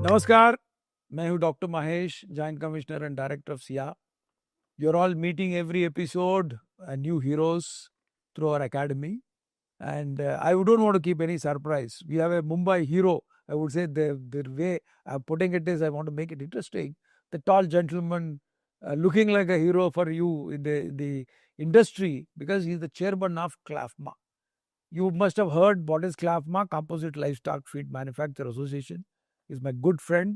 नमस्कार, मैं हूं doctor Mahesh, joint commissioner and director of Siya. You're all meeting every episode new heroes through our academy, and I don't want to keep any surprise. We have a Mumbai hero. I would say the way I'm putting it is I want to make it interesting. The tall gentleman looking like a hero for you in the industry because he's the chairman of CLAFMA. You must have heard what is CLAFMA, Composite Livestock Feed Manufacturer Association. He's my good friend,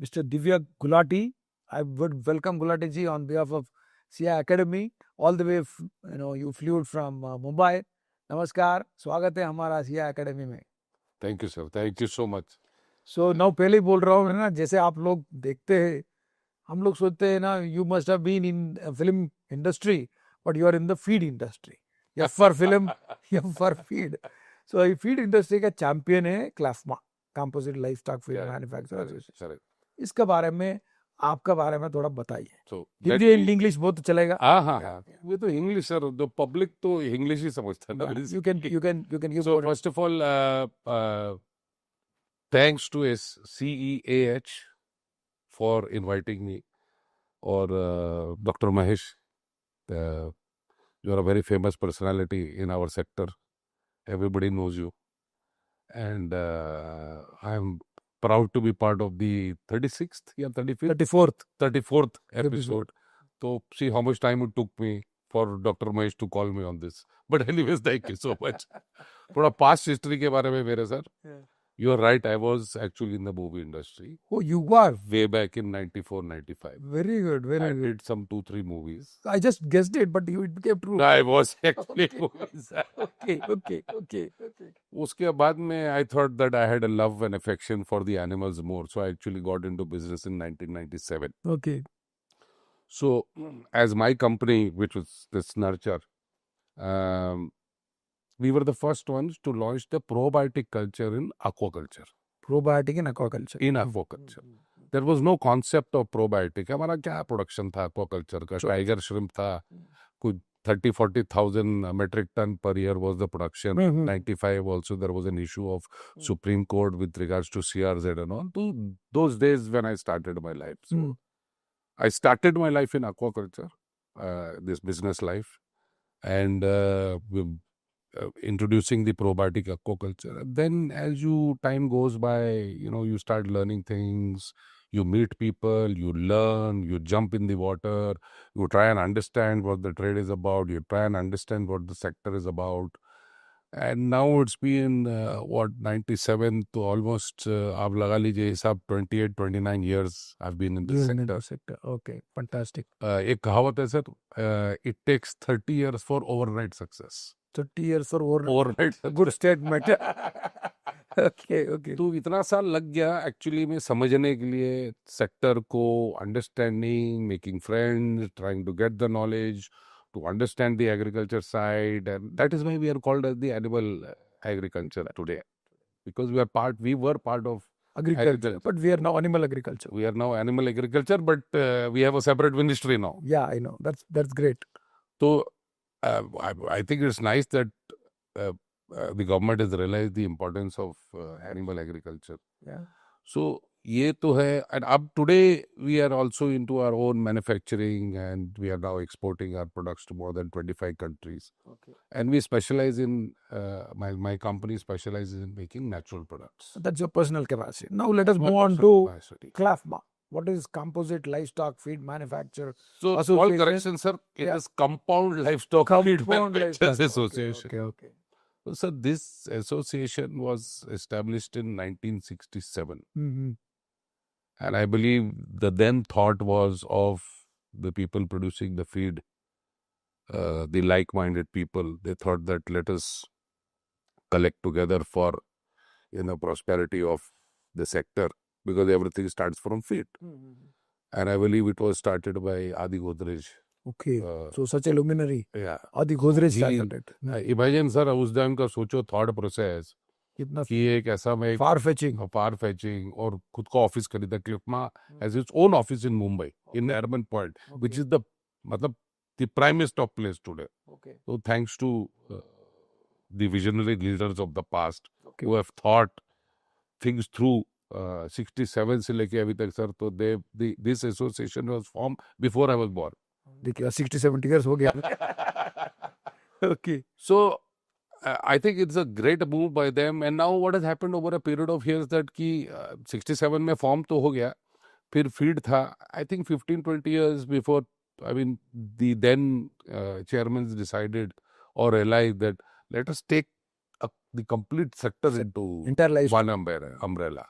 Mr. Divya Gulati. I would welcome Gulati ji on behalf of SIA Academy. All the way, you flew from Mumbai. नमस्कार, स्वागत है हमारा Siya academy में. Thank you sir, thank you so much. So now पहले ही बोल रहा हूँ ना, जैसे आप लोग देखते हैं, हम लोग सोचते हैं ना, you must have been in film industry, but you are in the feed industry. या फॉर फिल्म या फॉर फीड. सो ये फीड इंडस्ट्री का चैंपियन है CLFMA, composite livestock feed manufacturer association. इसके बारे में, आपका बारे में थोड़ा बताइए. हिंदी एंड इंग्लिश बहुत चलेगा. हाँ, वो तो इंग्लिश सर, जो पब्लिक तो इंग्लिश ही समझता है ना. You can give. So first of all, thanks to CEAH for inviting me. और doctor Mahesh, you are a very famous personality in our sector. Everybody knows you. And I am proud to be part of the 36th or 34th episode. So see how much time it took me for Dr. Mahesh to call me on this. But anyways, thank you so much. थोड़ा past history के बारे में मेरे sir. You are right, I was actually in the movie industry. Oh, you were? Way back in 94-95. Very good, very good. I did some 2-3 movies. I just guessed it, but it became true. I was actually movies. Okay. उसके बाद में I thought that I had a love and affection for the animals more. So I actually got into business in 1997. Okay. So as my company, which was this Nurture, we were the first ones to launch the probiotic culture in aquaculture. Probiotic in aquaculture. In aquaculture. There was no concept of probiotic. हमारा क्या production था aquaculture का? Tiger shrimp था. कुछ 30-40,000 metric ton per year was the production. 95 also there was an issue of Supreme Court with regards to CRZ and all. So those days when I started my life. So I started my life in aquaculture, this business life, and introducing the probiotic aquaculture. Then as time goes by, you start learning things, you meet people, you learn, you jump in the water, you try and understand what the trade is about, you try and understand what the sector is about. And now it's been 97 to almost आप लगा लीजिए हिसाब 28-29 years I've been in this sector. Okay, fantastic. एक कहावत है sir, it takes 30 years for overnight success. 30 years for overnight. Good statement. Okay. तो इतना साल लग गया एक्चुअली में समझने के लिए सेक्टर को, understanding, making friends, trying to get the knowledge, to understand the agriculture side, and that is why we are called as the animal agriculture today, because we were part of agriculture, but we are now animal agriculture. We are now animal agriculture, but we have a separate ministry now. Yeah, I know. That's great. So I think it's nice that the government has realized the importance of animal agriculture. Yeah. So ये तो है, and up today we are also into our own manufacturing, and we are now exporting our products to more than 25 countries. Okay. And we specialize in my company specializes in making natural products. That's your personal capacity. Now let us move on to CLAFMA. What is Composite Livestock Feed Manufacturer So small correction, sir. It is Compound Livestock Feed Manufacturers Association. Okay. So sir, this association was established in 1967. And I believe the then thought was of the people producing the feed, the like-minded people. They thought that let us collect together for, prosperity of the sector, because everything starts from feed. And I believe it was started by Adi Godrej. Okay, so such a luminary. Yeah. Adi Godrej started it. Imagine sir, उस time का सोचो thought process. कि एक ऐसा में फार fetching और खुद का ऑफिस खरीदा. क्लिपमा has its own office in Mumbai, in Urban Point, which is the primest of place today. Okay. So thanks to the visionary leaders of the past who have thought things through 67 से लेके अभी तक sir, तो this association was form before I was born. देखिए 60-70 years हो गया. Okay. So I think it's a great move by them. And now what has happened over a period of years that कि 67 में form तो हो गया, फिर feed था. I think 15-20 years before, I mean, the then chairmen decided or realized that let us take the complete sector into Entire life. one umbrella.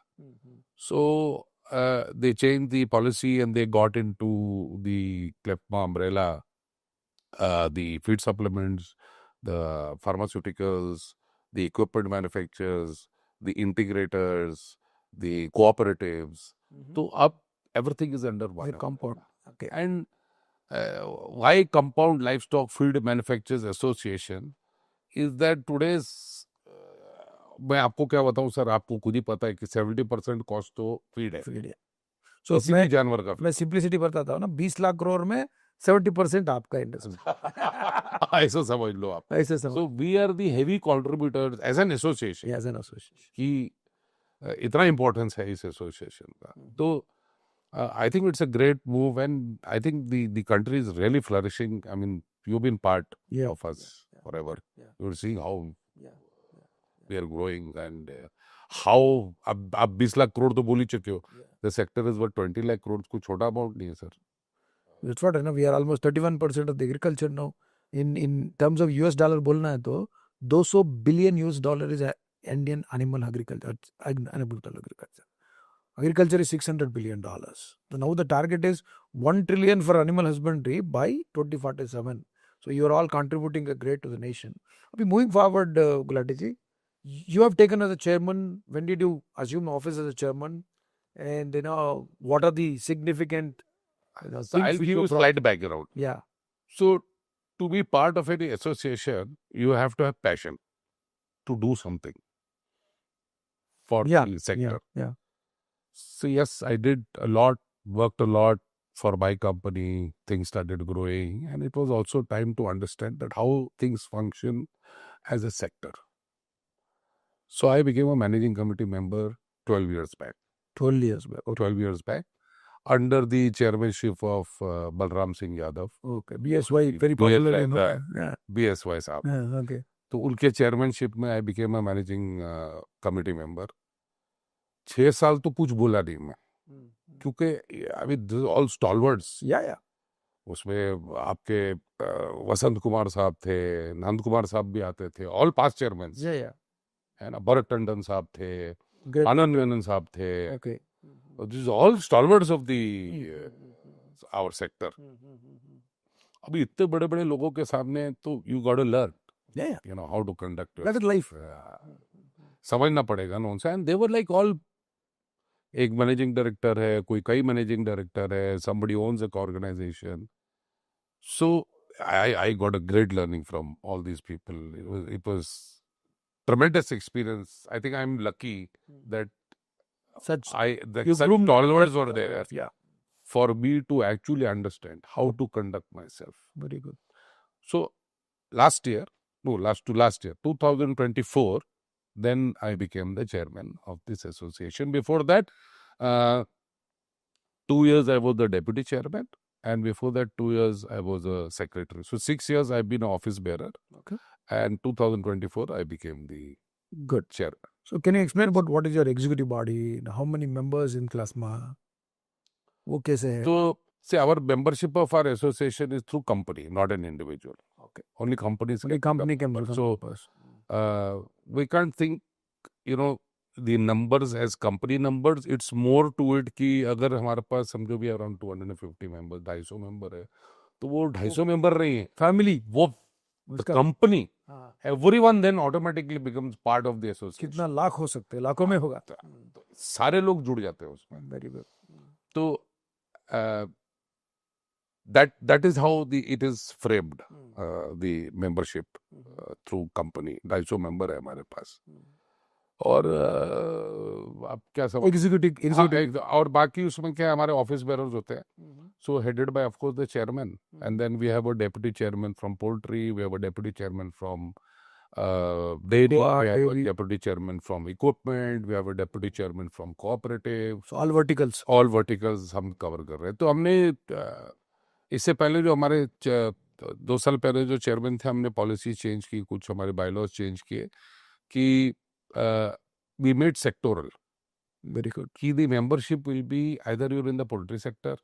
So they changed the policy and they got into the CLEPMA umbrella, the feed supplements, the pharmaceuticals, the equipment manufacturers, the integrators, the cooperatives. So up, everything is under one. Like compound. Okay. And why Compound Livestock Feed Manufacturers Association is that today's मैं आपको क्या बताऊं sir, आपको खुद ही पता है कि 70% cost तो फीड है. Feed है. So किसी भी जानवर का मैं सिंप्लिसिटी बताता हूँ ना, 20 लाख करोड़ में 70% आपका इंडस्ट्री. ऐसा समझ लो आप. ऐसे समझ. So we are the heavy contributors as an association. As an association. कि इतना इम्पोर्टेंस है इस एसोसिएशन का. तो I think it's a great move, and I think the country is really flourishing. I mean, you've been part of us forever. You're seeing how we are growing and how आप 20 लाख करोड़ तो बोल ही चुके हो. The sector is what 20 lakh crores, कुछ छोटा amount नहीं है sir. That's what I know. We are almost 31% of the agriculture now. In terms of US dollar बोलना है तो $200 billion is Indian animal agriculture. Agriculture is $600 billion. So now the target is 1 trillion for animal husbandry by 2047. So you are all contributing a great to the nation. Moving forward, Gulati ji, you have taken as a chairman. When did you assume office as a chairman? And what are the significant So I'll give you a slight background. Yeah. So to be part of any association, you have to have passion to do something for the sector. Yeah. So yes, I did a lot, worked a lot for my company. Things started growing, and it was also time to understand that how things function as a sector. So I became a managing committee member 12 years back. 12 years back. 12 years back, under the chairmanship of Balram Singh Yadav. Okay. BSY, very popular. BSY साहब. Okay. तो उनके chairmanship में I became a managing committee member. 6 साल तो कुछ बोला नहीं मैं, क्योंकि I mean this is all stalwarts. Yeah. उसमें आपके वसंत कुमार साहब थे, नंद कुमार साहब भी आते थे, all past chairmen. Yeah. है ना, भरत टंडन साहब थे, Great. आनंद मेनन साहब थे. Okay. This is all stalwarts of the our sector. अभी इतने बड़े बड़े लोगों के सामने तो you got to learn. Yeah. You know how to conduct That is yourself. life. समझना पड़ेगा ना उनसे. And they were like all, एक मैनेजिंग डायरेक्टर है, कोई कई मैनेजिंग डायरेक्टर है, somebody owns a organization. So I got a great learning from all these people. It was tremendous experience. I think I'm lucky that such tolerance were there. Yeah. For me to actually understand how to conduct myself. Very good. So last year, 2024, then I became the chairman of this association. Before that, 2 years I was the deputy chairman, and before that 2 years I was a secretary. So 6 years I've been an office bearer. Okay. And 2024 I became the good chairman. So can you explain about what is your executive body? How many members in CLASMA? वो कैसे है? So see, our membership of our association is through company, not an individual. Okay. Only companies. Only company can become members. So we can't think, the numbers as company numbers. It's more to it कि अगर हमारे पास समझो भी around 250 members, 250 member है, तो वो 250 member नहीं है. Family. वो the company. Everyone then automatically becomes part of the association. कितना लाख हो सकते हैं? लाखों में होगा. सारे लोग जुड़ जाते हैं उसमें. Very good. तो that is how it is framed, the membership through company. 250 member है हमारे पास. और आप क्या समझ एग्जीक्यूटिव और बाकी उसमें क्या हमारे ऑफिस बेयरर्स होते हैं. So headed by of course the chairman, and then we have a deputy chairman from poultry, we have a deputy chairman from dairy, Goa, we have a dairy. deputy chairman from equipment, we have a deputy chairman from cooperative, So all verticals. all verticals हम cover कर रहे हैं. तो हमने इससे पहले जो हमारे 2 साल पहले जो चेयरमैन थे, हमने पॉलिसी चेंज की, कुछ हमारे बायलॉज चेंज किए कि we made sectoral. Very good. कि the membership will be either you're in the poultry sector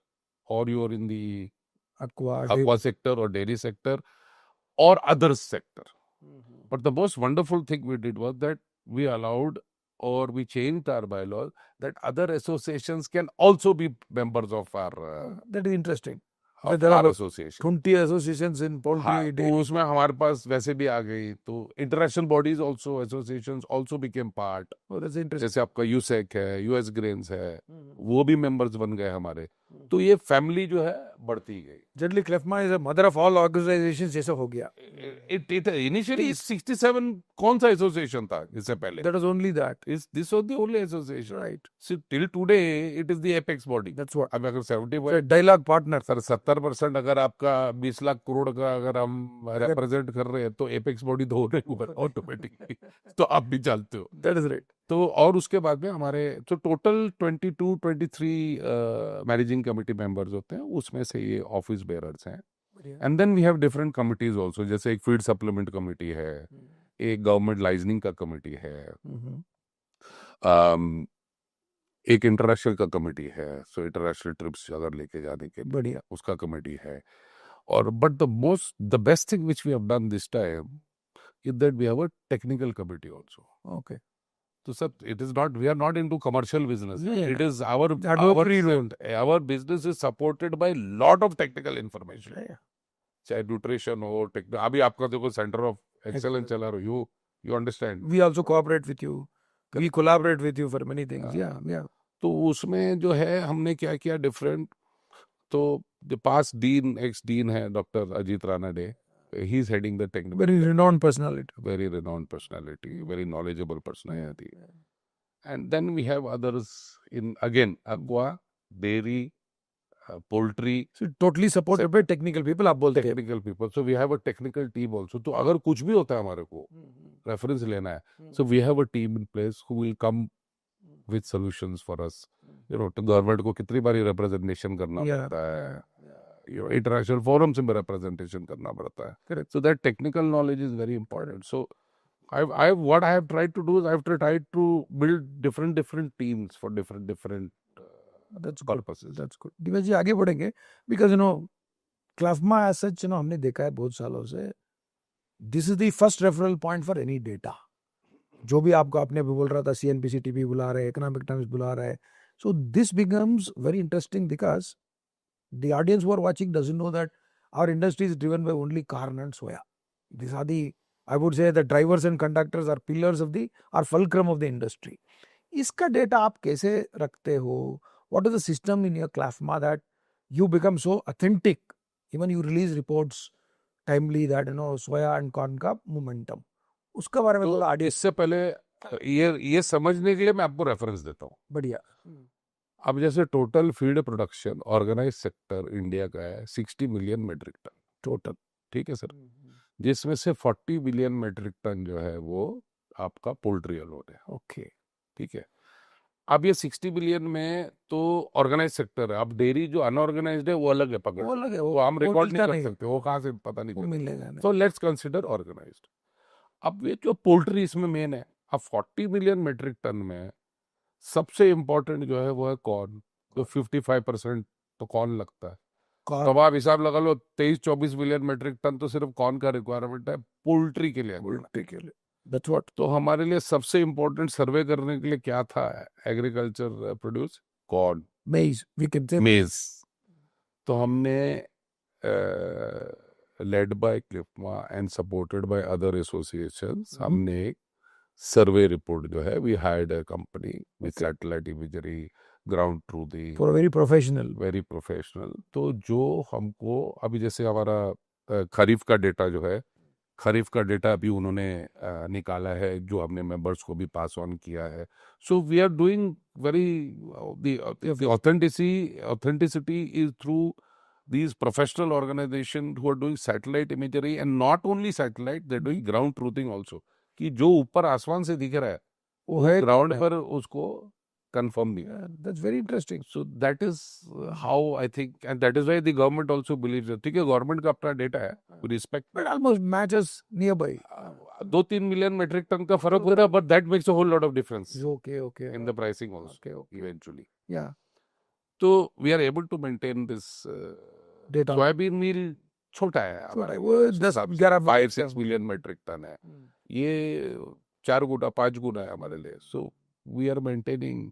or you're in the aqua sector or dairy sector or others sector. But the most wonderful thing we did was that we allowed or we changed our bylaws that other associations can also be members of our That is interesting. our There are association. 20 associations in poultry. हाँ, तो उसमें हमारे पास वैसे भी आ गई, तो international bodies also, associations also became part. जैसे आपका यूसेक है, यूएस ग्रेन्स है, वो भी मेंबर्स बन गए हमारे. तो ये फैमिली जो है बढ़ती गई. Generally CLFMA is a mother of all organisations जैसा हो गया. इट इनिशियली 67 कौन सा एसोसिएशन था इससे पहले? That was only that. This was the only association. Right. So till today it is the apex body. That's what. अब अगर 70 So dialogue partner. सर 70% अगर आपका 20 लाख करोड़ का अगर हम रिप्रेजेंट कर रहे हैं, तो एपेक्स बॉडी तो होने ऊपर ऑटोमेटिकली. तो आप भी जानते हो. That is right. तो और उसके बाद में हमारे तो टोटल 23 मैनेजिंग कमेटी मेंबर्स होते हैं, उसमें से ये ऑफिस बेयरर्स हैं. And then we have different committees also, जैसे एक फीड सप्लीमेंट कमेटी है, एक गवर्नमेंट लाइजनिंग का कमेटी है, एक इंटरनेशनल का कमेटी है, सो इंटरनेशनल ट्रिप्स अगर लेके जाने के लिए बढ़िया. उसका कमेटी है. और but the best thing which we have done this time is that we have a technical committee also. Okay. So sir, it is not, we are not into commercial business. Yeah. It is our business is supported by lot of technical information. Yeah. चाहे nutrition हो, अभी आपका देखो centre of excellence चला रहा हो, you understand. We also cooperate with you. We collaborate with you for many things. Yeah. तो उसमें जो है हमने क्या किया डिफरेंट. तो the past dean, ex-dean है doctor Ajit Rana day. He is heading the technical. Very renowned personality. Very renowned personality, very knowledgeable personality. And then we have others in, again, aqua, dairy, poultry. So totally supported by technical people. आप बोलते हैं. Technical people. So we have a technical team also. तो अगर कुछ भी होता है हमारे को reference लेना है, so we have a team in place who will come with solutions for us. You know, तो गवर्नमेंट को कितनी बारी representation करना पड़ता है. इंटरनेशनल फोरम्स में रिप्रेजेंटेशन करना पड़ता है. Correct. So that technical knowledge is very important. So what I have tried to do is I have tried to build different teams for different That's purposes. That's good. दिवस जी आगे बढ़ेंगे because क्लाफमा as such हमने देखा है बहुत सालों से. This is the first referral point for any data. जो भी आपको आपने अभी बोल रहा था, CNBC TV बुला रहे, इकोनॉमिक टाइम्स बुला रहे. So this becomes very interesting because the audience who are watching doesn't know that our industry is driven by only corn and soya. These are the, I would say, the drivers and conductors are pillars of the, are fulcrum of the industry. इसका data आप कैसे रखते हो? What is the system in your CLAFMA that you become so authentic? Even you release reports timely that soya and corn का momentum. उसका बारे में थोड़ा audience. इससे पहले ये समझने के लिए मैं आपको रेफरेंस देता हूँ. बढ़िया. अब जैसे total feed production organize sector India का है 60 मिलियन मेट्रिक टन टोटल. ठीक है सर. जिसमें से 40 मिलियन मेट्रिक टन जो है वो आपका पोल्ट्री अलोन है. ओके. ठीक है. अब ये 60 मिलियन में तो ऑर्गेनाइज सेक्टर है. अब डेयरी जो अनऑर्गेनाइज्ड है वो अलग है, पकड़ वो अलग है, वो हम रिकॉर्ड नहीं कर सकते, वो कहाँ से पता नहीं मिलेगा. तो लेट्स कंसिडर ऑर्गेनाइज्ड. अब ये जो पोल्ट्री इसमें मेन है. अब 40 मिलियन मेट्रिक टन में सबसे इम्पोर्टेंट जो है वो है कॉर्न. तो 55% तो कॉर्न लगता है. तो आप हिसाब लगा लो 23-24 मिलियन मेट्रिक टन तो सिर्फ कॉर्न का रिक्वायरमेंट है पोल्ट्री के लिए. पोल्ट्री के लिए. That's what. तो हमारे लिए सबसे इम्पोर्टेंट सर्वे करने के लिए क्या था? Agriculture produce corn, maize, we can say maize. तो हमने led by CLFMA and supported by other associations हमने एक सर्वे रिपोर्ट जो है, we hired a company with satellite imagery, ground truthing, for very professional. तो जो हमको अभी जैसे हमारा खरीफ का डेटा जो है, खरीफ का डेटा अभी उन्होंने निकाला है, जो हमने मेंबर्स को भी पास ऑन किया है. So we are doing very the authenticity is through these professional organizations who are doing satellite imagery, and not only satellite, they're doing ground truthing also. कि जो ऊपर आसमान से दिख रहा है वो है ग्राउंड पर उसको कंफर्म नहीं. That's very interesting. So that is how I think, and that is why the government also believes that. ठीक है, गवर्नमेंट का अपना डेटा है, respect. But almost matches near by. 2-3 million metric ton का फर्क हो रहा है, but that makes a whole lot of difference Okay. in the pricing also. Okay. Eventually. Yeah. तो we are able to maintain this. Data. Soybean meal छोटा है छोटा है, हमारे, वो 10-11 5-6 मिलियन मेट्रिक टन है. ये 4 गुना 5 गुना है हमारे लिए. So we are maintaining.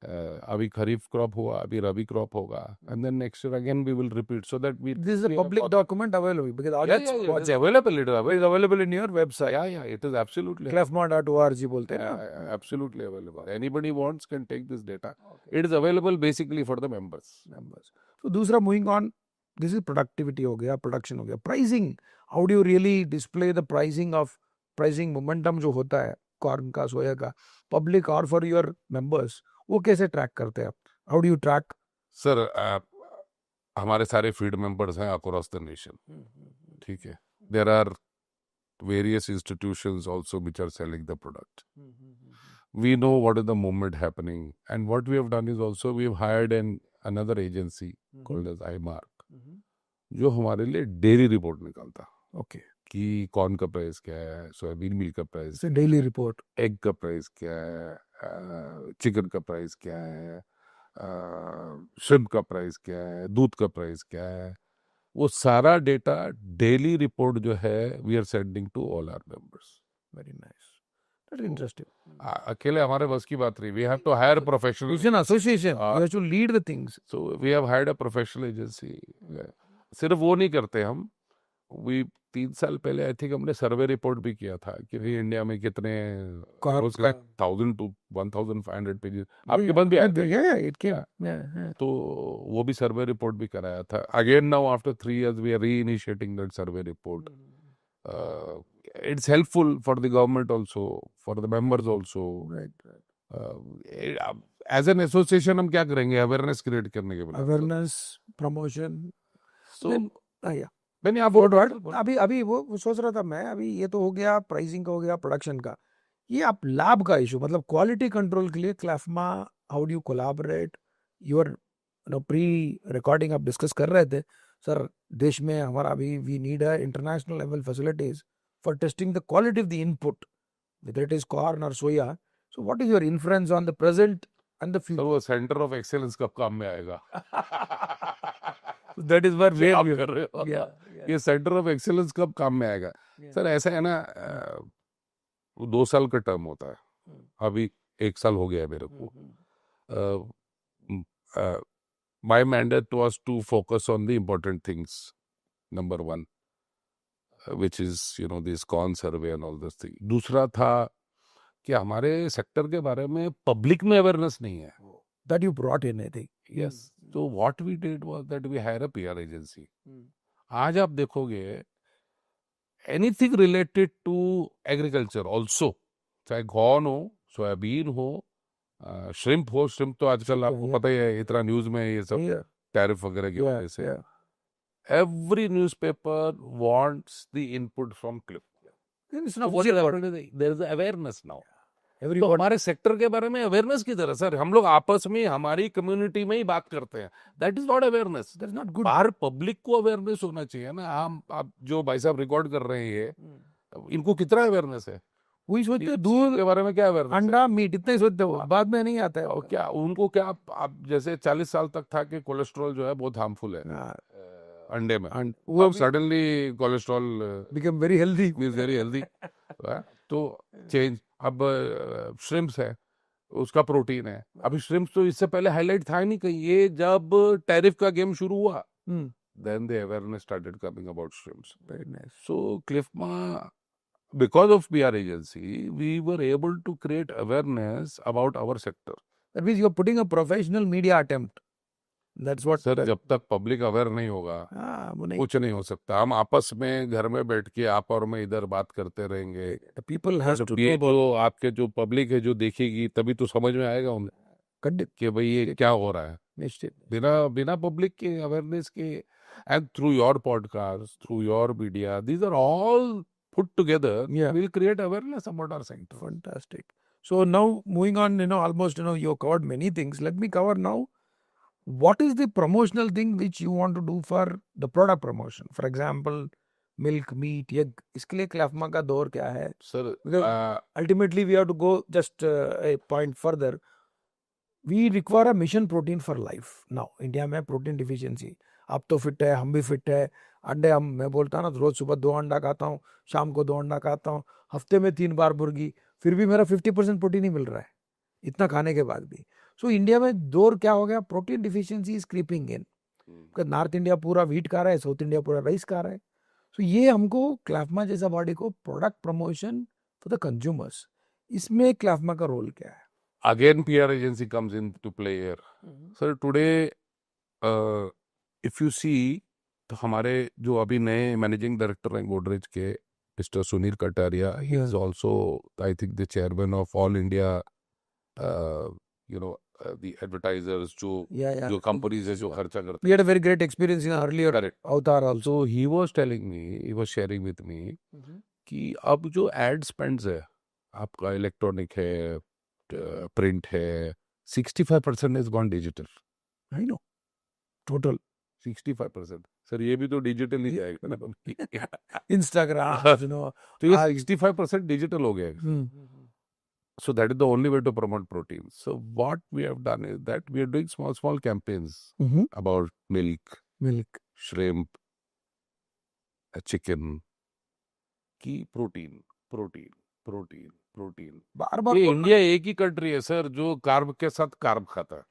अभी खरीफ क्रॉप हुआ, अभी रबी क्रॉप होगा, and then next year again we will repeat, so that we. This is a public document available because all Yeah, it is available. It is available in your website. Yeah, it is absolutely. clefma.org बोलते हैं ना. Yeah, absolutely available. Anybody wants can take this data. It is available basically for the members. So दूसरा moving on, this is productivity हो गया, production हो गया, pricing. How do you really display the pricing momentum जो होता है corn का, सोया का, public or for your members, वो कैसे track करते हैं आप? How do you track? Sir, हमारे सारे फीड मेंबर्स हैं across the nation. ठीक है. There are various institutions also which are selling the product. We know what is the movement happening, and what we have done is also we have hired another agency called as iMark, जो हमारे लिए daily report निकालता. Okay. कि corn का price क्या है, soybean मिल का price, daily report, egg का प्राइस क्या है, चिकन का प्राइस क्या है, श्रिम्प का प्राइस क्या है, दूध का प्राइस क्या है, वो सारा डेटा डेली रिपोर्ट जो है we are sending to all our members. Very nice, that is interesting. अकेले हमारे बस की बात नहीं. We have to hire professional association, you have to lead the things. So we have hired a professional agency. सिर्फ वो नहीं करते हम. वी 3 साल पहले आई थिंक हमने सर्वे रिपोर्ट भी किया था कि भाई इंडिया में कितने 1000 to 1500 पेजेस आपके पास भी आया. तो वो भी सर्वे रिपोर्ट भी कराया था. Again now after 3 years we are reinitiating that survey report. It's helpful for the government also, for the members also. As an association हम क्या करेंगे अवेयरनेस क्रिएट करने के लिए. Awareness, promotion. मैंने आप अभी वो सोच रहा था मैं, अभी ये तो हो गया प्राइसिंग का, हो गया प्रोडक्शन का. ये आप लाभ का इशू, मतलब क्वालिटी कंट्रोल के लिए CLFMA, how do you collaborate? Your pre recording आप डिस्कस कर रहे थे सर, देश में हमारा अभी we need a international level facilities for testing the quality of the input, whether it is corn or soya. So what is your inference on the present and the future? वो centre of excellence कब काम में आएगा? That is where we आप कर रहे हो. ये सेंटर ऑफ एक्सेलेंस कब काम में आएगा? सर ऐसा है ना, 2 साल का टर्म होता है. अभी 1 साल हो गया है मेरे को. My mandate was to focus on the important things. Number 1, which is this corn survey and all this thing. दूसरा था कि हमारे सेक्टर के बारे में पब्लिक में अवेयरनेस नहीं है. That you brought in, I think. Yes. So what we did was that we hired a PR agency. आज आप देखोगे anything related to agriculture also, चाहे कॉर्न हो, सोयाबीन हो, श्रिम्प हो. श्रिम्प तो आजकल आपको पता ही है, इतना न्यूज में ये सब टैरिफ वगैरह की वजह से. Every newspaper wants the input from Cliff. There is awareness now. तो हमारे सेक्टर के बारे में अवेयरनेस की तरह सर हम लोग आपस में हमारी कम्युनिटी में ही बात करते हैं. That is not awareness. That is not good. बाहर पब्लिक को अवेयरनेस होना चाहिए ना. हम आप जो भाई साहब रिकॉर्ड कर रहे हैं इनको कितना अवेयरनेस है? वही सोचते हैं दूध के बारे में क्या अवेयरनेस, अंडा मीट इतना ही सोचते हो, बाद में नहीं आता है. और क्या उनको क्या आप जैसे 40 साल तक था कि कोलेस्ट्रॉल जो है बहुत हार्मफुल है अंडे में, वो suddenly cholesterol become very healthy, very healthy. तो चेंज. अब श्रिम्प्स है, उसका प्रोटीन है. अभी श्रिम्प्स तो इससे पहले हाईलाइट था ही नहीं कहीं. ये जब टैरिफ का गेम शुरू हुआ then the awareness started coming about shrimps. Very nice. So Cliffma, because of PR agency, we were able to create awareness about our sector. That means you are putting a professional media attempt. That's what. Sir जब तक public aware नहीं होगा कुछ नहीं हो सकता. हम आपस में घर में बैठ के आप और मैं इधर बात करते रहेंगे. People has to know. आपके जो पब्लिक है जो देखेगी तभी तो समझ में आएगा उन्हें कि भाई ये क्या हो रहा है. निश्चित बिना पब्लिक के अवेयरनेस के And through your podcast, through your media, these are all put together. Yeah. Will create awareness about our sector. Fantastic. So now moving on, almost, you covered many things. Let me cover now. What is the promotional thing which you want to do for the product promotion? For example, milk, meat, egg. इसके लिए क्लाफमा का दौर क्या है? Sir, Because ultimately we have to go just a point further. We require a mission protein for life. Now, India में protein deficiency. आप तो fit है, हम भी फिट है. अंडे मैं बोलता ना रोज सुबह 2 अंडा खाता हूँ, शाम को 2 अंडा खाता हूँ, हफ्ते में 3 बार मुर्गी, फिर भी मेरा 50% प्रोटीन ही मिल रहा है इतना खाने के बाद भी. सो इंडिया में दौर क्या हो गया? Protein deficiency is creeping in. North India पूरा व्हीट खा रहा है, साउथ इंडिया पूरा राइस खा रहा है. सो ये हमको क्लाफमा जैसा बॉडी को product promotion for the consumers, इसमें क्लाफमा का रोल क्या है? again, PR agency comes into play here. Sir, today, if you see, तो हमारे जो अभी नए मैनेजिंग डायरेक्टर हैं गोदरेज के, mister Sunil Kataria, he is also, I think, the chairman of All India, the advertisers, जो companies है जो खर्चा करते हैं. We had a very great experience in earlier Correct. Avatar also. So he was telling me, he was sharing with me कि अब जो ad spends है, आपका इलेक्ट्रॉनिक है, प्रिंट है, 65% is gone digital. I know. Total. 65%. Sir ये भी तो डिजिटल ही जाएगा ना. Instagram, तो ये 65% डिजिटल हो गया. So that is the only way to promote protein. So what we have done is that we are doing small campaigns about milk, shrimp, chicken, की प्रोटीन. बार-बार ये इंडिया एक ही कंट्री है सर जो कार्ब के साथ कार्ब खाता है.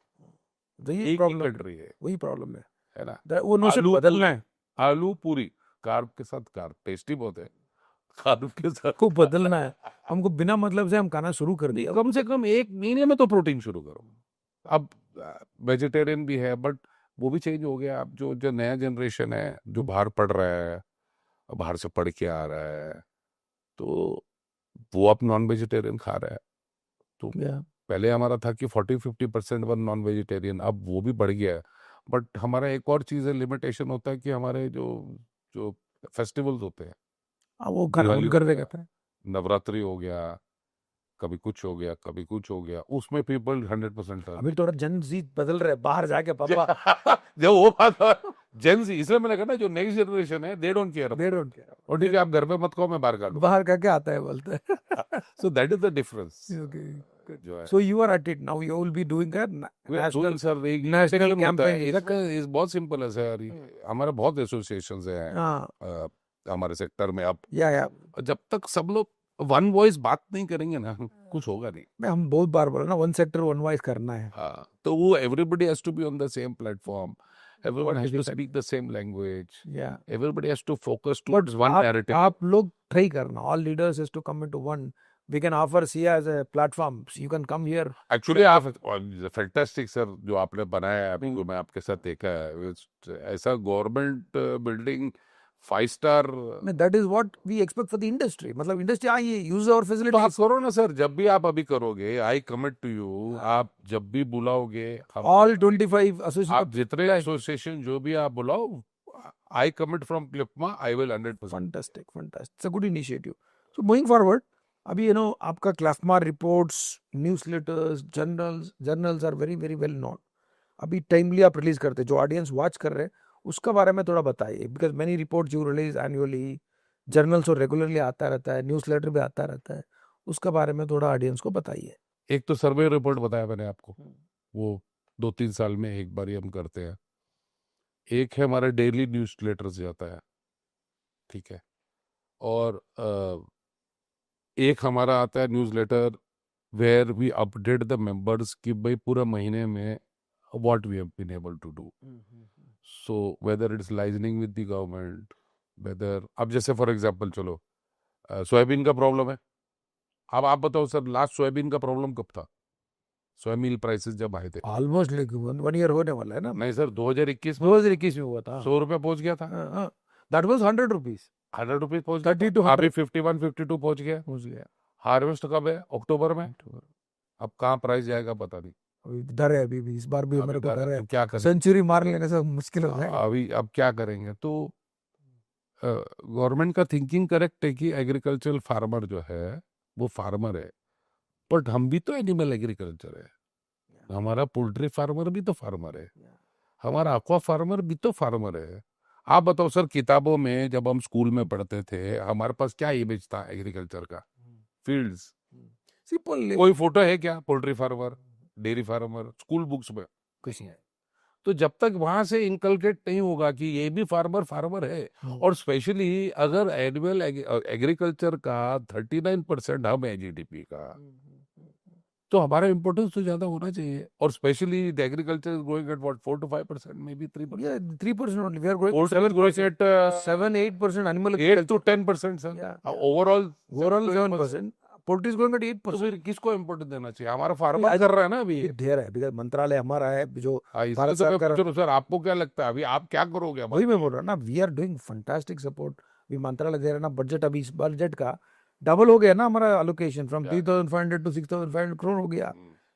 यही एक प्रॉब्लम कंट्री है, वही प्रॉब्लम है ना. है. वो नोशन बदलना है. आलू पूरी कार्ब के साथ कार्ब, टेस्टी बहुत है. कार्ब के साथ को बदलना है. हमको बिना मतलब से हम खाना शुरू कर दिया. कम से कम 1 महीने में तो प्रोटीन शुरू करो. अब वेजिटेरियन भी है बट वो भी चेंज हो गया. अब जो नया जनरेशन है जो बाहर पढ़ रहा है, बाहर से पढ़ के आ रहा है, तो वो अब नॉन वेजिटेरियन खा रहा है. तो पहले हमारा था कि 40-50% वन नॉन वेजिटेरियन, अब वो भी बढ़ गया है. बट हमारा एक और चीज है, लिमिटेशन होता है कि हमारे जो फेस्टिवल्स होते हैं, वो कर देगा. नवरात्रि हो गया, कभी कुछ हो गया, उसमें पीपल 100%. अभी थोड़ा जन जी बदल रहे, बाहर जाके पापा जो वो बात जेन जी, इसलिए मैंने कहा ना जो नेक्स्ट जनरेशन है दे डोंट केयर. और ठीक है आप घर पे मत खाओ, मैं बाहर करके आता है बोलते हैं. So that is the difference. So you are at it now. You will be doing a national campaign. इस बहुत सिंपल है सर. हमारे बहुत एसोसिएशंस हैं हमारे सेक्टर में. अब जब तक सब लोग वन वॉइस बात नहीं करेंगे ना, कुछ होगा नहीं. हम बहुत बार बोला ना, वन सेक्टर वन वॉइस करना है. तो वो everybody has to be on the same platform. Everyone has to speak the same language. Everybody has to focus towards one narrative. आप लोग ट्राई करना. All leaders has to come into one. We can offer SIA as a platform. So you can come here. Actually, आप fantastic sir जो आपने बनाया है, अभी मैं आपके साथ देखा है, ऐसा government building 5-star. That is what we expect for the industry. मतलब इंडस्ट्री आइए, use our facilities. तो आप करो ना सर, जब भी आप अभी करोगे, I commit to you, आप जब भी बुलाओगे, all 25 associations, आप जितने एसोसिएशन जो भी आप बुलाओ, I commit from Clipma, I will 100%. Fantastic. It's a good initiative. So moving forward, अभी आपका CLFMA reports, newsletters, journals are very very well known. अभी टाइमली आप रिलीज करते हैं. जो ऑडियंस वॉच कर रहे हैं उसका बारे में थोड़ा बताइए. Because many reports you release annually, journals और रेगुलरली आता रहता है, न्यूज़लेटर भी आता रहता है. उसका बारे में थोड़ा ऑडियंस को बताइए. एक तो सर्वे रिपोर्ट बताया मैंने आपको, वो 2-3 साल में एक बार ही हम करते हैं. एक है हमारा डेली न्यूज़लेटर जाता है, ठीक है. और एक हमारा आता है newsletter where we update the members कि भाई पूरा महीने में what we have been able to do. So whether it is liaisoning with the government, whether, अब जैसे फॉर एग्जांपल चलो सोयाबीन का प्रॉब्लम है. अब आप बताओ सर, लास्ट सोयाबीन का प्रॉब्लम कब था? सोयाबीन प्राइसेस जब आए थे, ऑलमोस्ट 1 ईयर होने वाला है ना. नहीं सर, 2021 में हुआ था. 100 रुपये पहुंच गया था. That was 100 rupees. 100 रुपीज पहुंच गया. 32 अभी 51-52 पहुंच गया. हार्वेस्ट कब है? अक्टूबर में. अब कहाँ प्राइस जाएगा पता नहीं. डर है अभी भी, इस बार भी मेरे को डर है, तो क्या करें, सेंचुरी मार लेने से मुश्किल हो जाएगा। अभी अब क्या करेंगे। तो गवर्नमेंट का थिंकिंग करेक्ट है कि एग्रीकल्चरल फार्मर जो है वो फार्मर है, बट हम भी तो एनिमल एग्रीकल्चर है, हमारा पोल्ट्री फार्मर भी तो फार्मर है, हमारा aqua फार्मर भी तो फार्मर है। आप बताओ सर, किताबों में जब हम स्कूल में पढ़ते थे हमारे पास क्या इमेज था एग्रीकल्चर का? फील्ड्स, सिंपल कोई फोटो है क्या poultry farmer, dairy farmer school books में? कुछ नहीं है। तो जब तक वहां से इनकलकेट नहीं होगा कि ये भी फार्मर फार्मर है, और स्पेशली अगर एनुअल एग्रीकल्चर का 39% हम है जीडीपी का, तो हमारा इम्पोर्टेंस तो ज्यादा होना चाहिए। और specially the agriculture is growing at what 4 to 5%, may be 3%. Yeah, 3% only. We are growing Poultry is growing at 7-8% animal 8 to 10%, sir. Yeah, Overall overall 7%. 7%. Poultry is growing at तो 8%. फिर किसको इम्पोर्टेंस देना चाहिए? हमारा फार्मर कर रहा है ना अभी। ये ढेर है, बिकॉज मंत्रालय हमारा है जो इसमें भारत तो मैं सरकार। पूछ रहा हूं, सर आपको क्या लगता है अभी आप क्या करोगे? वही मैं बोल रहा ना, we are doing fantastic support. भी मंत्रालय दे रहा ना बजट, अभी इस बजट का डबल हो गया ना हमारा अलोकेशन, फ्रॉम 3,500 to 6,500 crore हो गया।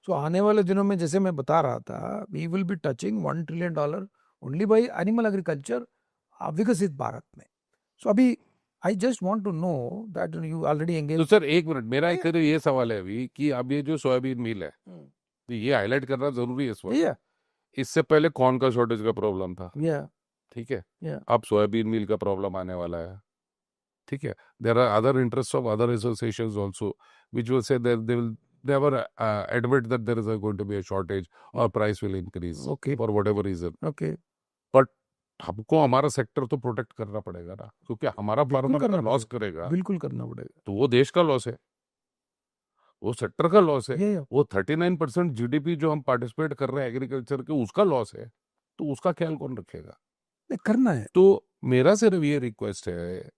सो आने वाले दिनों में जैसे मैं बता रहा था, we will be touching $1 trillion only by animal agriculture विकसित भारत में। सो अभी I just want to know that you already engage. तो सर एक मिनट, मेरा एक ये सवाल है अभी कि अब ये जो सोयाबीन मिल है, तो ये हाईलाइट करना जरूरी है इस वक्त। इससे पहले कॉर्न का शॉर्टेज का प्रॉब्लम था, ठीक है, अब सोयाबीन मिल का प्रॉब्लम आने वाला है, ठीक है। There are other interest of other associations also which will say that they will never admit that there is going to be a shortage or price will increase, Okay. for whatever reason. Okay. But हमको हमारा sector तो protect करना पड़ेगा ना, क्योंकि हमारा farmer loss करेगा, बिल्कुल करना पड़ेगा, तो वो देश का लॉस है, वो सेक्टर का लॉस है। Yeah. वो 39% जीडीपी जो हम पार्टिसिपेट कर रहे हैं एग्रीकल्चर के, उसका लॉस है, तो उसका ख्याल कौन रखेगा? नहीं, करना है। तो मेरा सिर्फ ये रिक्वेस्ट है,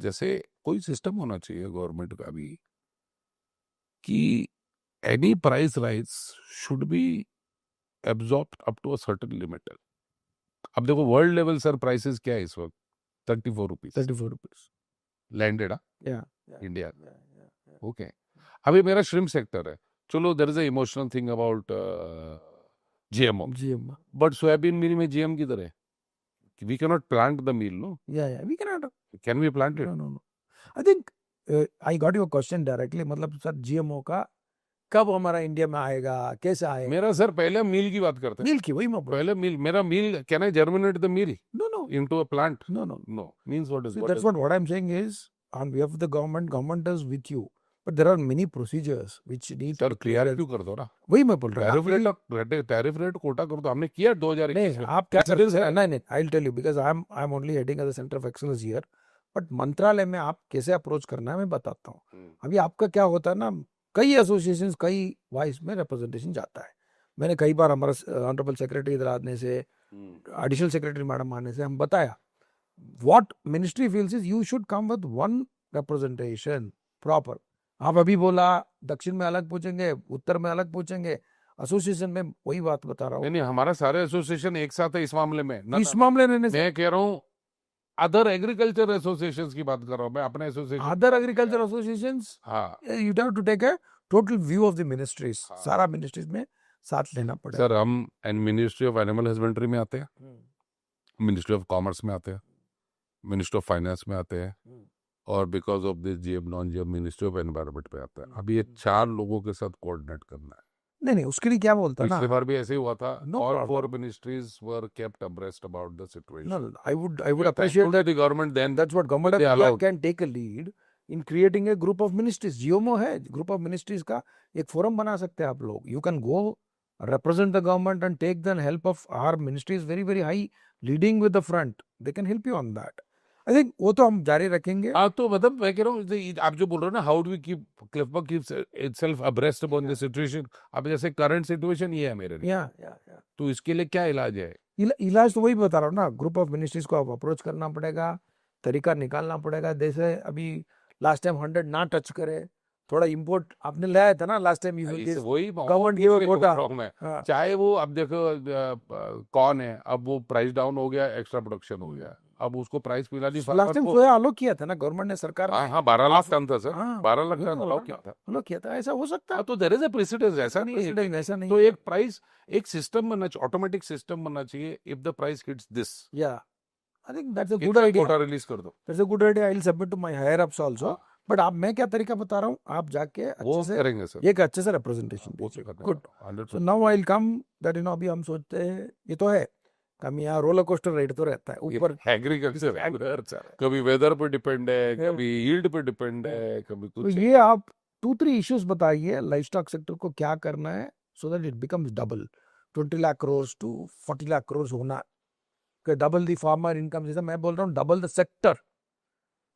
जैसे कोई सिस्टम होना चाहिए गवर्नमेंट का भी कि any price rise should be absorbed up to a certain limit. अब देखो वर्ल्ड लेवल सर प्राइसेस क्या है इस वक्त? 34 rupees 34 rupees landed Yeah. India. Yeah. Okay, अभी मेरा श्रिम्प सेक्टर है, चलो there is a emotional thing about GMO, but soybean meal में जीएम किधर है? We can not plant the meal, no? Yeah, we cannot. Can we plant it? No. I think I got your question directly. मतलब सर GMO का कब हमारा India में आएगा, कैसे आएगा? मेरा सर पहले मिल की बात करते हैं, मिल की वही मैं बोल। पहले मिल, मेरा meal, can I germinate the meal No. into a plant? No. No. Means what is See, what that's is what I'm saying is on behalf of the government is with you, but there are many procedures which need sir to clear clear. क्यों कर दो ना? वही मैं बोल रहा हूँ। Tariff rate Kota कर दो, हमने किया 2021 नहीं, में। आप क्या करते हैं? नहीं, I'll tell you because I'm only heading as a center of excellence here. But मंत्रालय में आप कैसे अप्रोच करना है मैं बताता हूँ। अभी आपका क्या होता है ना, कई एसोसिएशन, कई वाइस में रिप्रेजेंटेशन जाता है। मैंने कई बार हमारा ऑनरेबल सेक्रेटरी इधर आने से, एडिशनल सेक्रेटरी मैडम आने से हम बताया, what ministry feels is you should come with one representation proper. आप अभी बोला दक्षिण में अलग पूछेंगे, उत्तर में अलग पूछेंगे, एसोसिएशन में वही बात बता रहा हूँ। नहीं, हमारा सारे एसोसिएशन एक साथ है इस मामले में। इस मामले में मैं कह रहा हूँ अदर एग्रीकल्चर एसोसिएशंस की बात कर रहा हूँ मैं, अपने association, other agriculture associations, you have to take a total view of the ministries, सारा मिनिस्ट्रीज में साथ लेना पड़ेगा। सर हम मिनिस्ट्री ऑफ एनिमल हस्बेंड्री में आते हैं, मिनिस्ट्री ऑफ कॉमर्स में आते हैं, मिनिस्ट्री ऑफ फाइनेंस में आते हैं, और because of this GM non GM ministry of environment पे आता है। अभी ये 4 लोगों के साथ कोऑर्डिनेट करना है। नहीं, उसके लिए क्या बोलता ना, पिछली बार भी ऐसे ही हुआ था। No All problem. 4 ministries were kept abreast about the situation. No, I would appreciate that. The government then, That's what government they allowed. can take a lead in creating a group of ministries. GMO है, group of ministries का एक forum बना सकते हैं आप लोग। You can go represent the government and take the help of our ministries very very high, leading with the front. They can help you on that. I think वो तो हम जारी रखेंगे। तो मतलब मैं कह रहा हूँ आप जो बोल रहे हो ना, हाउ डू वी कीप क्लिफबर्ग keeps itself abreast upon the situation. अब जैसे करंट सिचुएशन ये है मेरे लिए, तो इसके लिए क्या इलाज है? इलाज तो वही बता रहा हूँ ना, ग्रुप ऑफ मिनिस्ट्रीज को आप अप्रोच करना पड़ेगा, तरीका निकालना पड़ेगा। जैसे अभी लास्ट टाइम 100 ना टच करे, थोड़ा इंपोर्ट आपने लाया था ना लास्ट टाइम, वही गवर्नमेंट गिव अ कोटा। चाहे वो अब देखो कौन है, अब वो प्राइस डाउन हो गया, एक्स्ट्रा प्रोडक्शन हो गया, अब उसको प्राइस मिला नहीं लास्ट फार्मर टाइम को। सोया अलो किया था ना गवर्नमेंट ने, सरकार ने। हाँ 12 लाख टन था सर, हाँ 12 लाख वही टन तो बोल अलाउ रहा किया हूँ, था। अलो किया था, ऐसा हो सकता है। हाँ तो देयर इज अ प्रेसिडेंस, ऐसा नहीं है Precedent ऐसा नहीं तो है। एक प्राइस, एक सिस्टम बनना चाहिए, ऑटोमेटिक सिस्टम बनना चाहिए। If the price hits this, या I think that's a good इतना आइडिया, कोटा रिलीज कर दो। That's a good idea. I will submit to my higher ups also. हाँ, बट आप, मैं क्या तरीका बता रहा हूँ, आप जाके वो अच्छे से करेंगे सर, एक अच्छे से रिप्रेजेंटेशन वो दीजिए। करने गुड। वाला हूँ, सो 100%। Now I will come that, अभी हम सोचते हैं, ये तो है कम, यहाँ रोलर कोस्टर राइड तो रहता है ऊपर। एग्रीकल्चर कभी वेदर पे डिपेंड है, Yeah. कभी यील्ड पे डिपेंड है, कभी तो कुछ। ये आप 2-3 इश्यूज बताइए लाइफ स्टॉक सेक्टर को क्या करना है, so that it becomes double, 20 lakh crore to 40 lakh crore होना, डबल द फार्मर इनकम। जैसा मैं बोल रहा हूँ डबल द सेक्टर।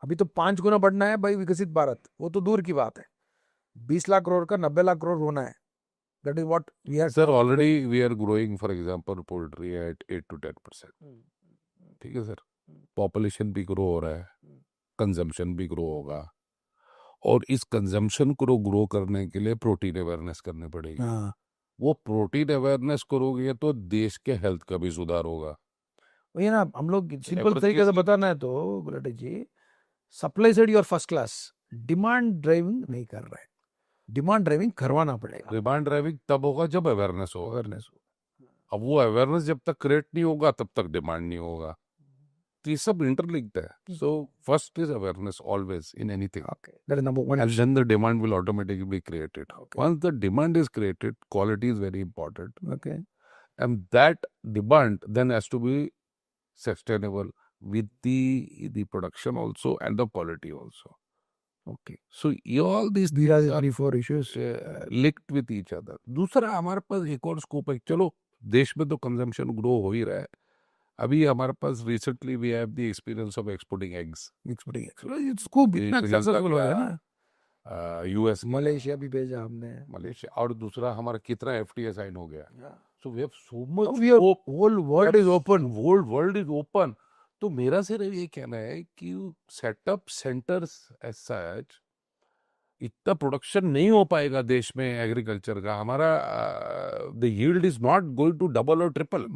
अभी तो 5 गुना बढ़ना है भाई विकसित भारत, वो तो दूर की बात है। 20 लाख करोड़ का 90 लाख करोड़ होना है। That is what we are. Sir already we are growing, for example poultry at 8 to 10%। ठीक है सर, पॉपुलेशन भी ग्रो हो रहा है, कंजम्पशन भी ग्रो होगा, और इस कंजम्पशन को ग्रो करने के लिए प्रोटीन अवेयरनेस करनी पड़ेगी। हाँ वो प्रोटीन अवेयरनेस करोगे तो देश के हेल्थ का भी सुधार होगा। वही ना, हम लोग सिंपल Approach तरीके से कैसे? बताना है तो Gulati ji, supply side your first class, demand driving नहीं कर रहा है, डिमांड ड्राइविंग करवाना पड़ेगा। डिमांड ड्राइविंग तब होगा जब अवेयरनेस होगा। अवेयरनेस। अब वो अवेयरनेस जब तक क्रिएट नहीं होगा तब तक डिमांड नहीं होगा। तो ये सब इंटरलिंक्ड है। So first is awareness always in anything, Okay, that is number one. and then the demand will automatically be created. Okay. Once the demand is created, quality is very important, Okay. and that demand then has to be sustainable with the production also and the quality also. Okay. So all these These are things the are 3-4 issues. linked with each other. दूसरा हमारे पास एक और scope है, चलो देश में तो consumption grow हो ही रहा है। अभी हमारे पास recently we have the experience of exporting eggs. Exporting. इसको इतना सक्सेसफुल हो गया ना, यूएस, मलेशिया भी भेजा हमने। मलेशिया, और दूसरा हमारा कितना एफटीए साइन हो गया। So we have so much, whole world is open. World is open. तो मेरा सिर्फ ये कहना है कि सेटअप सेंटर्स एज सच, इतना प्रोडक्शन नहीं हो पाएगा देश में एग्रीकल्चर का। हमारा the yield is not going to double और ट्रिपल।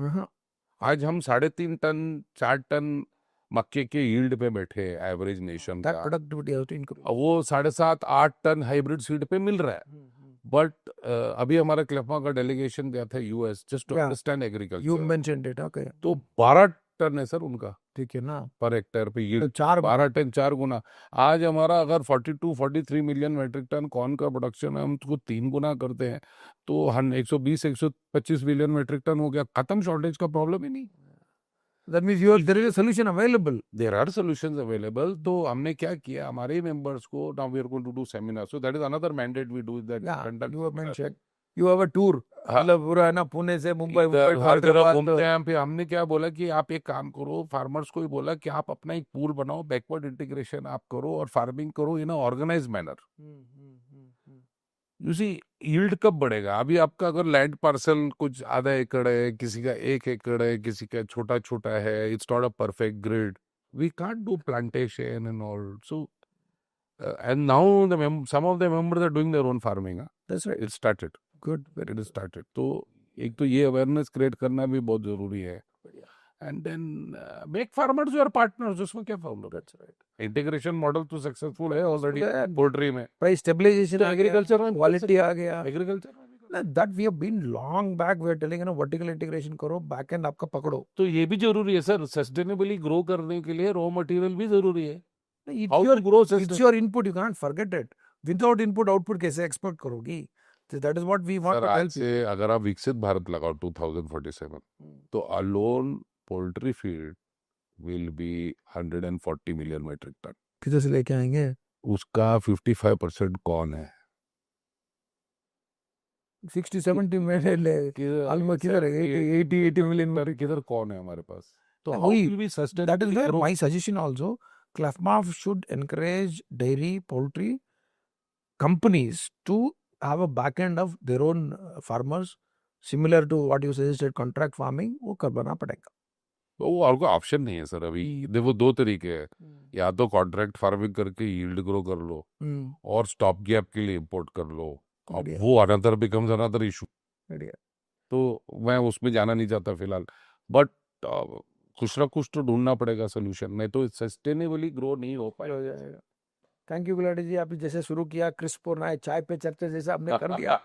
आज हम 3.5 टन 4 टन मक्के के यील्ड पे बैठे एवरेज नेशन का, प्रोडक्टिविटी और वो 7.5-8 टन हाइब्रिड सीड पे मिल रहा है। बट अभी हमारा क्लेफमा का डेलीगेशन गया था US just to understand you agriculture. Mentioned it. Okay, तो 12 टन है सर उनका, ठीक है ना, पर हेक्टेयर पे यील्ड। 12 टन, 4 गुना। आज हमारा अगर 42-43 मिलियन मेट्रिक टन कॉर्न का प्रोडक्शन है, हम उसको 3 गुना करते हैं तो 120-125 मिलियन मेट्रिक टन हो गया, खत्म, शॉर्टेज का प्रॉब्लम ही नहीं। That means there is a solution available. There are solutions available. तो हमने क्या किया, हमारे मेंबर्स को, now we are going to do seminar, so that is another mandate we do, that Yeah, you have mentioned you have a tour, मतलब पूरा है ना, पुणे से मुंबई, हर जगह घूमते हैं। फिर हमने क्या बोला कि आप एक काम करो, फार्मर्स को ही बोला कि आप अपना एक पूल बनाओ, बैकवर्ड इंटीग्रेशन आप करो और फार्मिंग करो in organise manner. You see yield कब बढ़ेगा? अभी आपका अगर लैंड पार्सल कुछ आधा एकड़ है, किसी का 1 एकड़ है, किसी का छोटा छोटा है, it's not a perfect grid, we can't do plantation and all. So and now some of the members are doing their own farming. That's right. It started. Good, very It is good. started. तो एक तो ये awareness create करना भी बहुत जरूरी है, and then make farmers your partners. उसमें क्या problem? That's right. Integration model तो सक्सेसफुल है ऑलरेडी पोल्ट्री में, प्राइस स्टेबलाइजेशन, एग्रीकल्चर में क्वालिटी आ गया, agriculture that we have been long back we are telling, you know, vertical integration करो, back and आपका पकड़ो। तो ये भी जरूरी है सर, सस्टेनेबली ग्रो करने के लिए रॉ मटेरियल भी जरूरी है। It's How your to grow it's system? your input, you can't forget it. Without input output कैसे एक्सपोर्ट करोगी? So that is what we want sir to आज help you. से अगर आप विकसित भारत लगाओ 2047, तो alone poultry feed will be 140 million metric ton. किधर से लेके आएंगे? उसका 55% कौन है? 60-70 मिलियन ऑलमोस्ट, किधर है? 80 मिलियन किधर कौन है हमारे पास? तो वही, how will we sustain? that is where my suggestion also, CLAFMA should encourage dairy poultry companies to have a back end of their own farmers, similar to what you suggested, contract farming, वो करवाना पड़ेगा। तो वो आपको option नहीं है sir. अभी देखो 2 तरीके हैं, या तो कॉन्ट्रैक्ट फार्मिंग करके यील्ड ग्रो कर लो, और स्टॉप गैप के लिए इंपोर्ट कर लो। अब वो अनदर बिकम्स अनदर इशू। तो मैं उसमें जाना नहीं चाहता फिलहाल, बट कुछ ना कुछ तो ढूंढना पड़ेगा सोल्यूशन, नहीं तो सस्टेनेबली ग्रो नहीं हो हो पाएगा। जाएगा। थैंक यू गुलाटी जी, आपने जैसे शुरू किया क्रिस्प और नाय चाय पे चर्चा जैसा हमने कर दिया,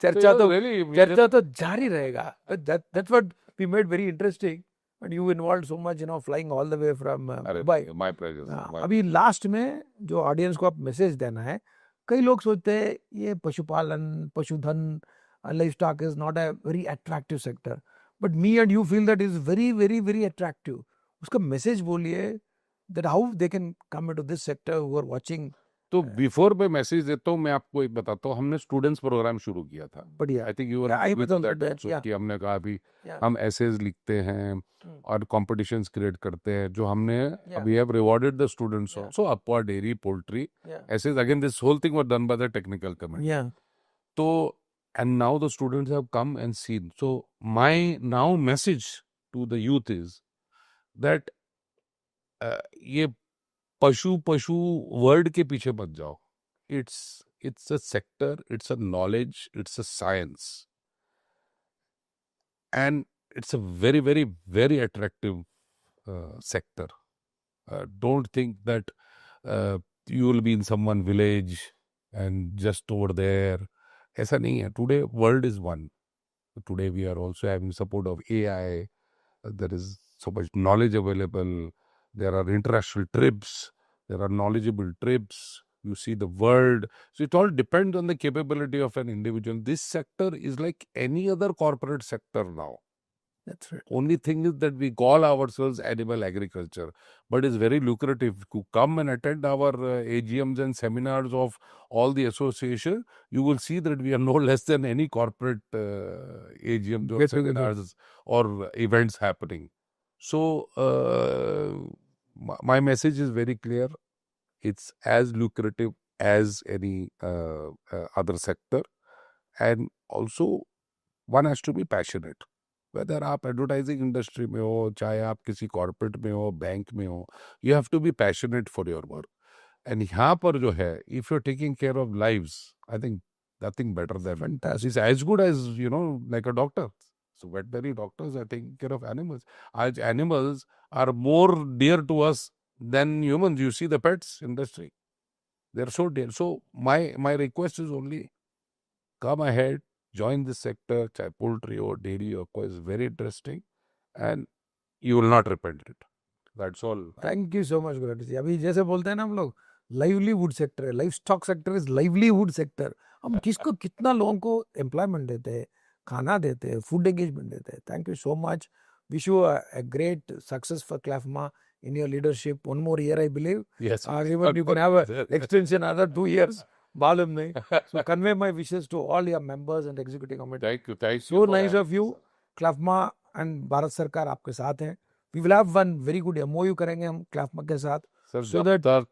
चर्चा तो चर्चा तो जारी रहेगा। That's what we made very interesting. And you involved so much, flying all the way from Dubai. My pleasure. हाँ, अभी लास्ट में जो ऑडियंस को आप मैसेज देना है, कई लोग सोचते हैं ये पशुपालन, पशुधन, life stock is not a very attractive sector, but me and you feel that is very very very attractive. उसका मैसेज बोलिए, that how they can come into this sector who are watching. तो before मैं message देता हूँ, मैं आपको एक बताता हूँ, हमने स्टूडेंट्स प्रोग्राम शुरू किया था। बढ़िया। I think you were I with was on that that, also, yeah. कि हमने कहा अभी Yeah. हम एसेज लिखते हैं और कॉम्पिटिशंस क्रिएट करते हैं, जो हमने Yeah. We have rewarded the students Yeah. Also, अपवा डेयरी, पोल्ट्री Yeah. एसेज, again this whole thing was done by the technical committee. Yeah. तो and now the students have come and seen. So my now message to the youth is that ये पशु word के पीछे मत जाओ। it's a sector, it's a knowledge, it's a science, and it's a very very very attractive sector. Don't think that you will be in someone village and just over there. ऐसा नहीं है। Today world is one. Today we are also having support of AI. There is so much knowledge available. There are international trips. There are knowledgeable trips. You see the world. So it all depends on the capability of an individual. This sector is like any other corporate sector now. That's right. Only thing is that we call ourselves animal agriculture, but it's very lucrative. To come and attend our AGMs and seminars of all the association, you will see that we are no less than any corporate AGMs or Get together. seminars or events happening. So my message is very clear. It's as lucrative as any other sector, and also one has to be passionate. Whether आप advertising industry में हो, चाहे आप किसी corporate में हो, bank में हो, you have to be passionate for your work. And यहाँ पर जो है, if you are taking care of lives, I think nothing better than is as good as like a doctor. So veterinary doctors are taking care of animals. आज animals are more dear to us than humans. You see the pets industry, they are so dear. So my request is only come ahead, join this sector, चाहे poultry or dairy or कोई, is very interesting and you will not repent it. That's all. Thank you so much Gulati ji. अभी जैसे बोलते हैं ना हम लोग, livelihood sector है, livestock sector is livelihood sector. हम किसको कितना लोगों को एम्प्लॉयमेंट देते हैं, खाना देते हैं, फूड एंगेजमेंट देते हैं। Thank you so much. Wish you a great success for CLAFMA in your leadership. One more year, I believe. Yes. Even you can have an extension another 2 years. मालूम नहीं। So convey my wishes to all your members and executive committee. Thank you. Thank you. So nice of you. CLAFMA and Bharat सरकार आपके साथ हैं। We will have one very good MOU करेंगे हम CLAFMA के साथ। Sir, So जब तक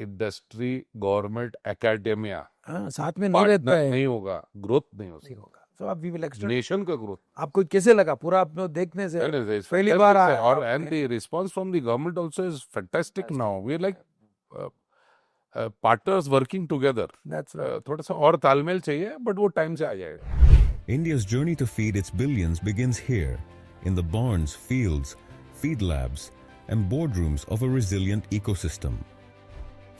इंडस्ट्री, गवर्नमेंट, एकेडेमिया साथ में नहीं रहता है, नहीं होगा, ग्रोथ नहीं हो नहीं सकती। होगा। So अब we will extend. नेशन का ग्रोथ। आपको कैसे लगा पूरा अपने देखने से? That is पहली बार fantastic, आया sir. और and the response from the government also is fantastic now. We are like partners working together. That's right. थोड़ा सा और तालमेल चाहिए, but वो टाइम से आ जाएगा। India's journey to feed its billions begins here, in the barns, fields, feed labs, and boardrooms of a resilient ecosystem.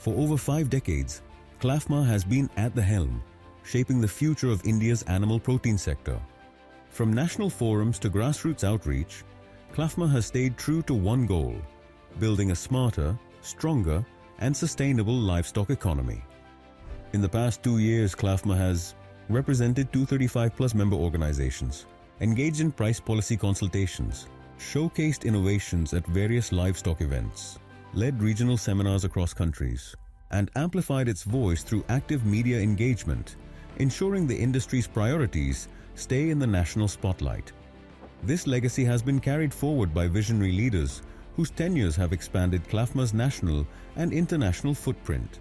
For over 5 decades, CLAFMA has been at the helm, shaping the future of India's animal protein sector. From national forums to grassroots outreach, CLAFMA has stayed true to one goal: building a smarter, stronger, and sustainable livestock economy. In the past 2 years, CLAFMA has represented 235 plus member organizations, engaged in price policy consultations, showcased innovations at various livestock events, led regional seminars across countries, and amplified its voice through active media engagement, ensuring the industry's priorities stay in the national spotlight. This legacy has been carried forward by visionary leaders whose tenures have expanded CLAFMA's national and international footprint.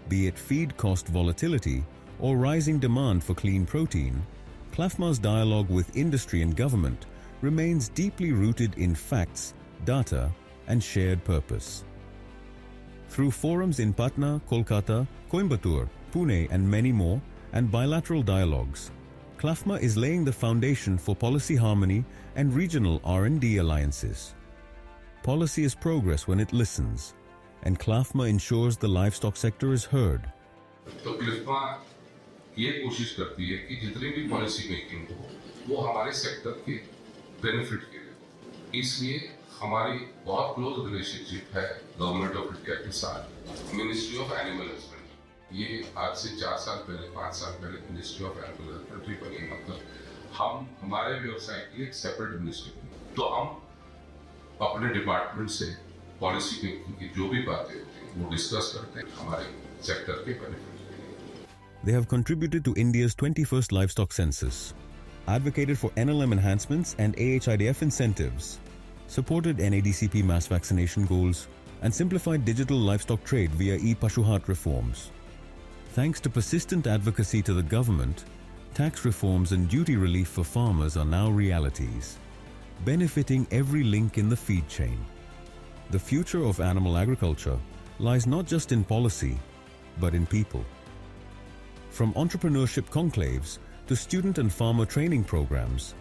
Be it feed cost volatility or rising demand for clean protein, CLAFMA's dialogue with industry and government remains deeply rooted in facts, data, and shared purpose. Through forums in Patna, Kolkata, Coimbatore, Pune, and many more, and bilateral dialogues, CLAFMA is laying the foundation for policy harmony and regional R&D alliances. Policy is progress when it listens, and CLAFMA ensures the livestock sector is heard. तो क्लिफ्मा ये कोशिश करती है कि जितनी भी policy making हो वो हमारे सेक्टर के बेनिफिट के लिए हो। इसलिए हमारी बहुत क्लोज रिलेशनशिप है गवर्नमेंट ऑफ इंडिया के साथ मिनिस्ट्री ऑफ एनिमल हस्बेंड्री। ये आज से 4 साल पहले 5 साल पहले मिनिस्ट्री ऑफ एनिमल हस्बेंड्री बनी, मतलब हम हमारे व्यवसाय की एक सेपरेट मिनिस्ट्री बनी। तो हम अपने डिपार्टमेंट से पॉलिसी मेकिंग की जो भी बातें होती हैं वो डिस्कस करते हैं हमारे सेक्टर के benefit. They have contributed to India's 21st livestock census, advocated for NLM enhancements and AHIDF incentives, supported NADCP mass vaccination goals, and simplified digital livestock trade via e-Pashuhat reforms. Thanks to persistent advocacy to the government, tax reforms and duty relief for farmers are now realities, benefiting every link in the feed chain. The future of animal agriculture lies not just in policy, but in people. From entrepreneurship conclaves to student and farmer training programs,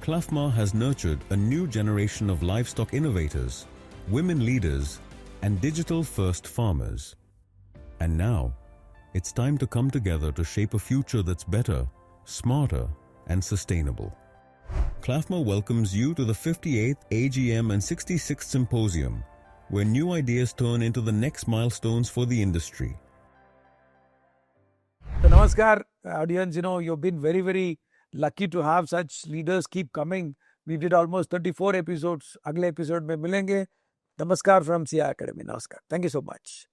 CLAFMA has nurtured a new generation of livestock innovators, women leaders, and digital-first farmers. And now, it's time to come together to shape a future that's better, smarter, and sustainable. CLAFMA welcomes you to the 58th AGM and 66th Symposium, where new ideas turn into the next milestones for the industry. So, Namaskar, audience. You've been very, very lucky to have such leaders keep coming. We did almost 34 episodes. Agle episode mein milenge. Namaskar from SIA Academy. Namaskar. Thank you so much.